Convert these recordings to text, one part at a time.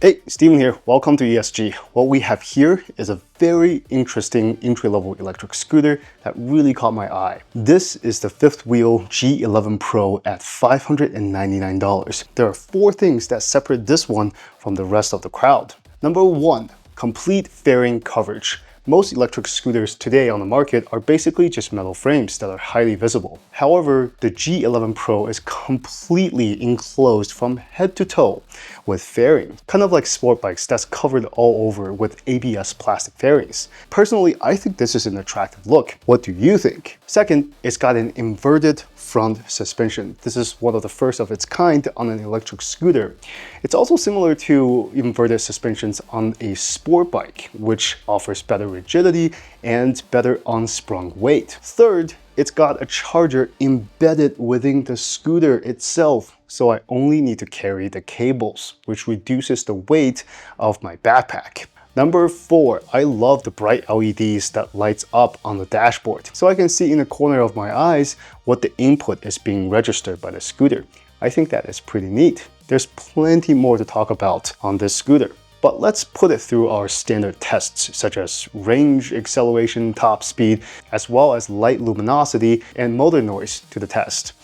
Hey, Steven here. Welcome to ESG. What we have here is a very interesting entry-level electric scooter that really caught my eye. This is the fifth wheel G11PRO at $599. There are 4 things that separate this one from the rest of the crowd. Number 1, complete fairing coverage. Most electric scooters today on the market are basically just metal frames that are highly visible. However, the G11PRO is completely enclosed from head to toe with fairing, kind of like sport bikes that's covered all over with ABS plastic fairings. Personally, I think this is an attractive look. What do you think? Second, it's got an inverted front suspension. This is one of the first of its kind on an electric scooter. It's also similar to inverted suspensions on a sport bike, which offers better rigidity and better unsprung weight. Third, it's got a charger embedded within the scooter itself, so I only need to carry the cables, which reduces the weight of my backpack. Number 4, I love the bright LEDs that lights up on the dashboard, so I can see in the corner of my eyes what the input is being registered by the scooter. I think that is pretty neat. There's plenty more to talk about on this scooter, but let's put it through our standard tests such as range, acceleration, top speed, as well as light luminosity and motor noise to the test.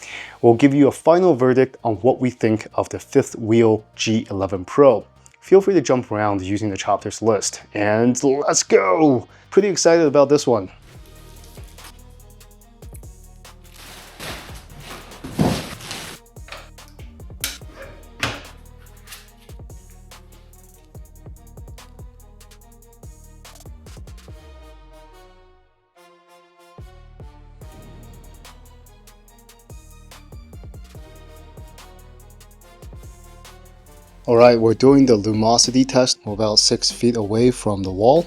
We'll give you a final verdict on what we think of the fifth wheel G11PRO. Feel free to jump around using the chapters list, and let's go! Pretty excited about this one. Alright, we're doing the luminosity test. We're about 6 feet away from the wall,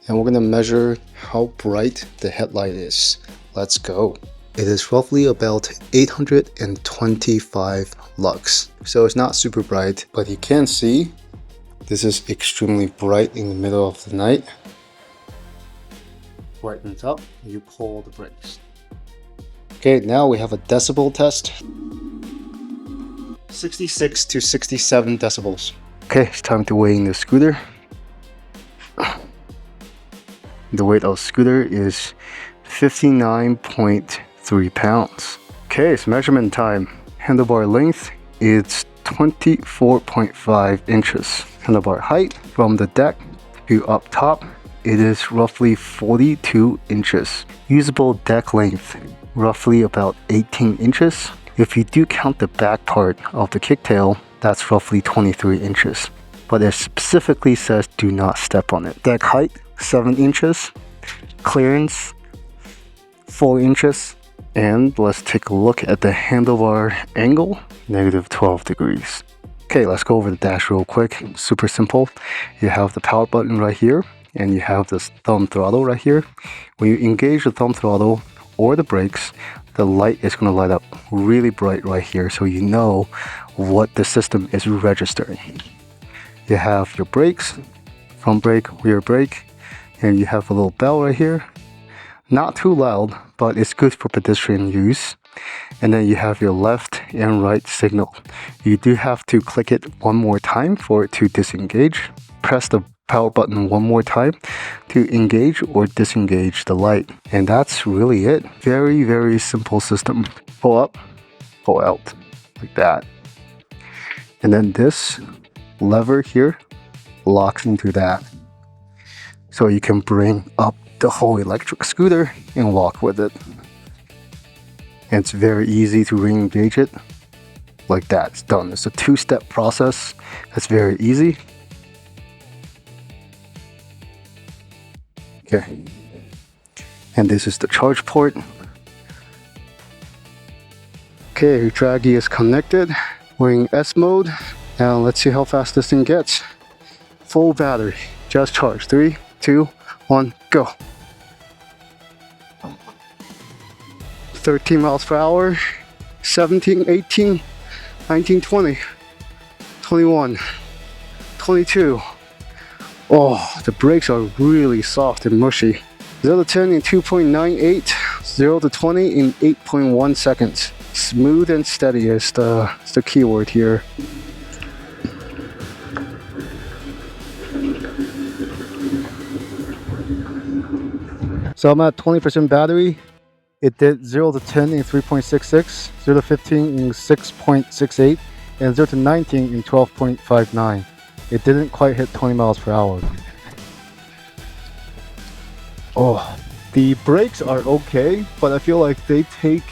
and we're going to measure how bright the headlight is. Let's go. It is roughly about 825 lux. So it's not super bright, but you can see this is extremely bright in the middle of the night. Brightens up, you pull the brakes. Okay, now we have a decibel test. 66 to 67 decibels. Okay, it's time to weigh in the scooter. The weight of the scooter is 59.3 pounds. Okay, it's measurement time. Handlebar length is 24.5 inches. Handlebar height from the deck to up top, it is roughly 42 inches. Usable deck length, roughly about 18 inches. If you do count the back part of the kicktail, that's roughly 23 inches. But it specifically says do not step on it. Deck height, 7 inches. Clearance, 4 inches. And let's take a look at the handlebar angle, -12 degrees. Okay, let's go over the dash real quick. Super simple. You have the power button right here, and you have this thumb throttle right here. When you engage the thumb throttle or the brakes, the light is going to light up really bright right here, so you know what the system is registering. You have your brakes, front brake, rear brake, and you have a little bell right here. Not too loud, but it's good for pedestrian use. And then you have your left and right signal. You do have to click it one more time for it to disengage. Press the power button one more time to engage or disengage the light, and that's really it. Very, very simple system. Pull up, pull out, like that. And then this lever here locks into that, so you can bring up the whole electric scooter and walk with it. And it's very easy to re-engage it. Like that, it's done. It's a 2-step process. It's very easy. Okay, and this is the charge port. Okay, your draggy is connected. We're in S mode. Now let's see how fast this thing gets. Full battery, just charge. 3, 2, 1, go. 13 miles per hour, 17, 18, 19, 20, 21, 22. Oh, the brakes are really soft and mushy. 0 to 10 in 2.98, 0 to 20 in 8.1 seconds. Smooth and steady is the keyword here. So I'm at 20% battery. It did 0 to 10 in 3.66, 0 to 15 in 6.68, and 0 to 19 in 12.59. It didn't quite hit 20 miles per hour. Oh, the brakes are okay, but I feel like they take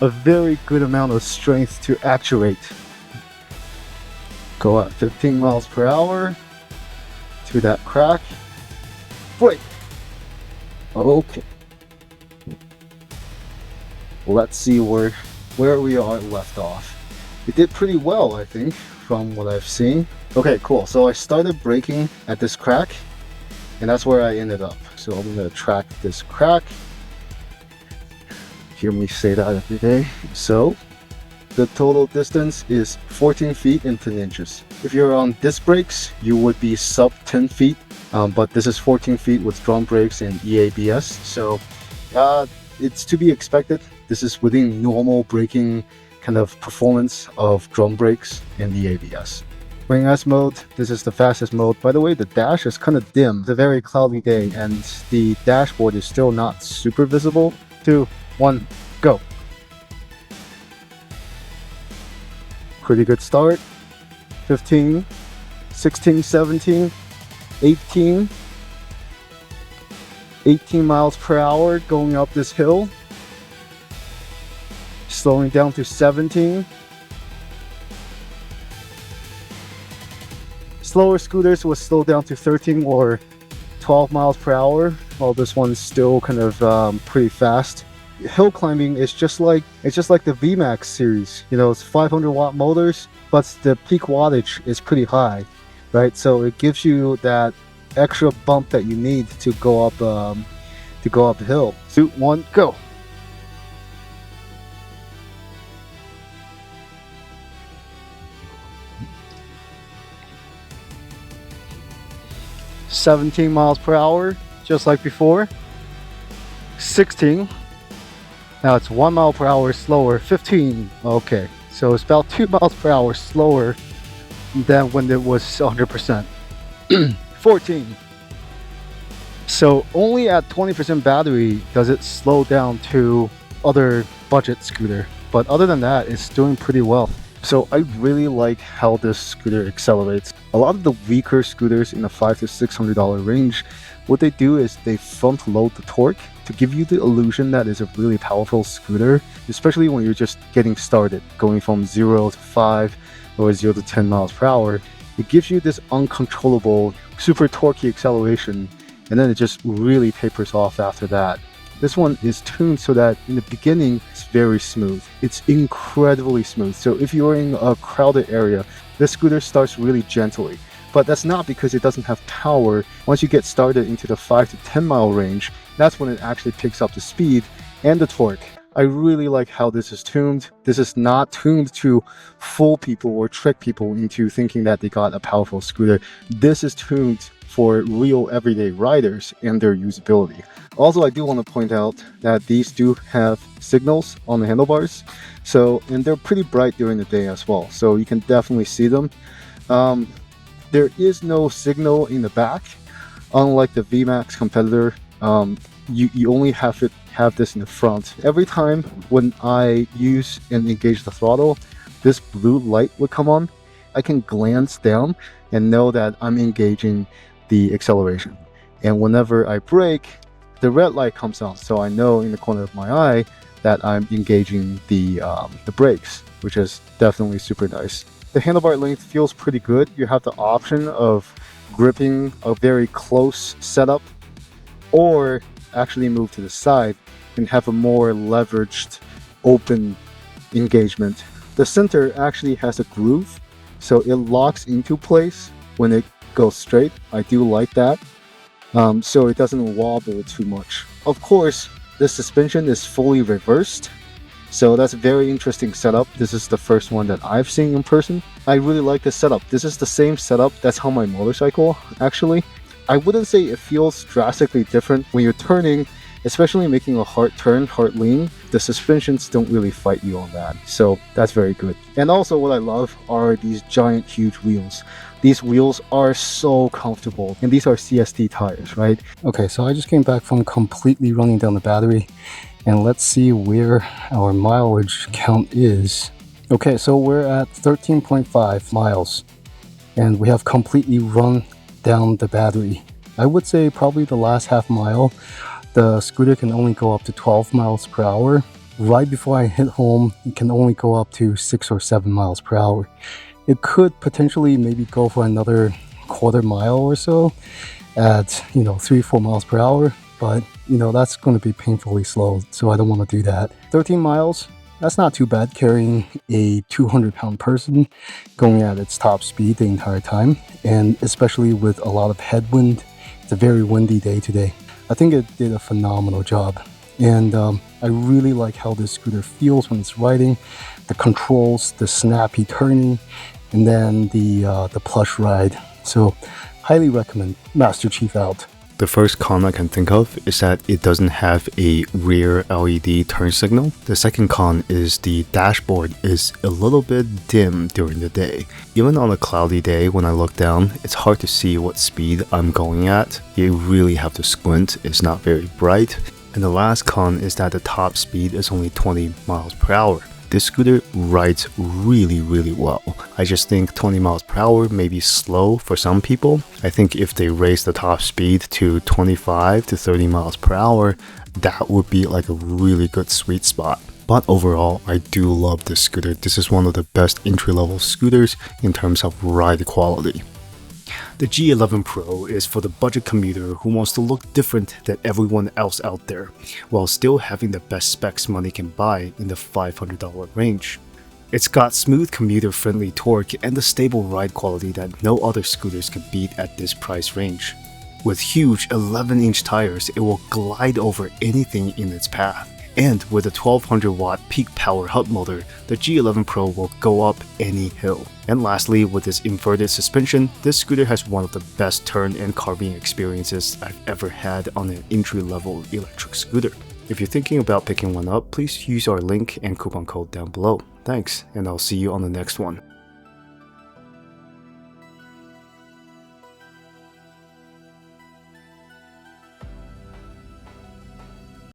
a very good amount of strength to actuate. Go at 15 miles per hour to that crack. Brake. Okay. Let's see where we are left off. It did pretty well, I think, from what I've seen. Okay, cool. So I started braking at this crack, and that's where I ended up. So I'm gonna track this crack. Hear me say that every day. So the total distance is 14 feet and 10 inches. If you're on disc brakes, you would be sub 10 feet, but this is 14 feet with drum brakes and EABS. So it's to be expected. This is within normal braking kind of performance of drum brakes and the ABS. Ring S mode, this is the fastest mode. By the way, the dash is kind of dim. It's a very cloudy day and the dashboard is still not super visible. 2, 1, go. Pretty good start. 15, 16, 17, 18 miles per hour going up this hill. Slowing down to 17. Slower scooters will slow down to 13 or 12 miles per hour, while this one's still kind of pretty fast. Hill climbing is just like the VMAX series. You know, it's 500 watt motors, but the peak wattage is pretty high, right? So it gives you that extra bump that you need to go up the hill. 2, 1, go. $17 miles per hour, just like before. 16. Now it's 1 mile per hour slower. 15. Okay, so it's about 2 miles per hour slower than when it was 100%. 14. So only at 20% battery does it slow down to other budget scooter, but other than that, it's doing pretty well. So I really like how this scooter accelerates. A lot of the weaker scooters in the $500 to $600 range, what they do is they front load the torque to give you the illusion that it's a really powerful scooter, especially when you're just getting started, going from 0 to 5 or 0 to 10 miles per hour. It gives you this uncontrollable, super torquey acceleration, and then it just really tapers off after that. This one is tuned so that in the beginning, it's very smooth. It's incredibly smooth. So if you're in a crowded area, this scooter starts really gently. But that's not because it doesn't have power. Once you get started into the 5 to 10 mile range, that's when it actually picks up the speed and the torque. I really like how this is tuned. This is not tuned to fool people or trick people into thinking that they got a powerful scooter. This is tuned for real everyday riders and their usability. Also, I do want to point out that these do have signals on the handlebars, and they're pretty bright during the day as well, so you can definitely see them. There is no signal in the back, unlike the VMAX competitor. You only have this in the front. Every time when I use and engage the throttle, this blue light would come on. I can glance down and know that I'm engaging the acceleration, and whenever I brake, the red light comes on, so I know in the corner of my eye that I'm engaging the brakes, which is definitely super nice. The handlebar length feels pretty good. You have the option of gripping a very close setup or actually move to the side and have a more leveraged open engagement. The center actually has a groove, so it locks into place when it goes straight. I do like that, so it doesn't wobble too much. Of course, the suspension is fully reversed, so that's a very interesting setup. This is the first one that I've seen in person. I really like this setup. This is the same setup that's on my motorcycle, actually. I wouldn't say it feels drastically different. When you're turning, especially making a hard turn, hard lean. The suspensions don't really fight you on that, so that's very good. And also what I love are these giant huge wheels. These wheels are so comfortable, and these are CST tires, right? Okay, so I just came back from completely running down the battery, and let's see where our mileage count is. Okay, so we're at 13.5 miles, and we have completely run down the battery. I would say probably the last half mile, the scooter can only go up to 12 miles per hour. Right before I hit home, it can only go up to 6 or 7 miles per hour. It could potentially maybe go for another quarter mile or so at 3-4 miles per hour, but that's going to be painfully slow, so I don't want to do that. 13 miles, that's not too bad carrying a 200-pound person going at its top speed the entire time, and especially with a lot of headwind. It's a very windy day today. I think it did a phenomenal job, and I really like how this scooter feels when it's riding. The controls, the snappy turning, and then the plush ride. So highly recommend Master Chief out. The first con I can think of is that it doesn't have a rear LED turn signal. The second con is the dashboard is a little bit dim during the day. Even on a cloudy day when I look down, it's hard to see what speed I'm going at. You really have to squint, it's not very bright. And the last con is that the top speed is only 20 miles per hour. This scooter rides really well. I just think 20 miles per hour may be slow for some people. I think if they raise the top speed to 25 to 30 miles per hour, that would be like a really good sweet spot. But overall, I do love this scooter. This is one of the best entry-level scooters in terms of ride quality. The G11PRO is for the budget commuter who wants to look different than everyone else out there, while still having the best specs money can buy in the $500 range. It's got smooth commuter-friendly torque and the stable ride quality that no other scooters can beat at this price range. With huge 11-inch tires, it will glide over anything in its path. And with a 1200 watt peak power hub motor, the G11PRO will go up any hill. And lastly, with its inverted suspension, this scooter has one of the best turn and carving experiences I've ever had on an entry-level electric scooter. If you're thinking about picking one up, please use our link and coupon code down below. Thanks, and I'll see you on the next one.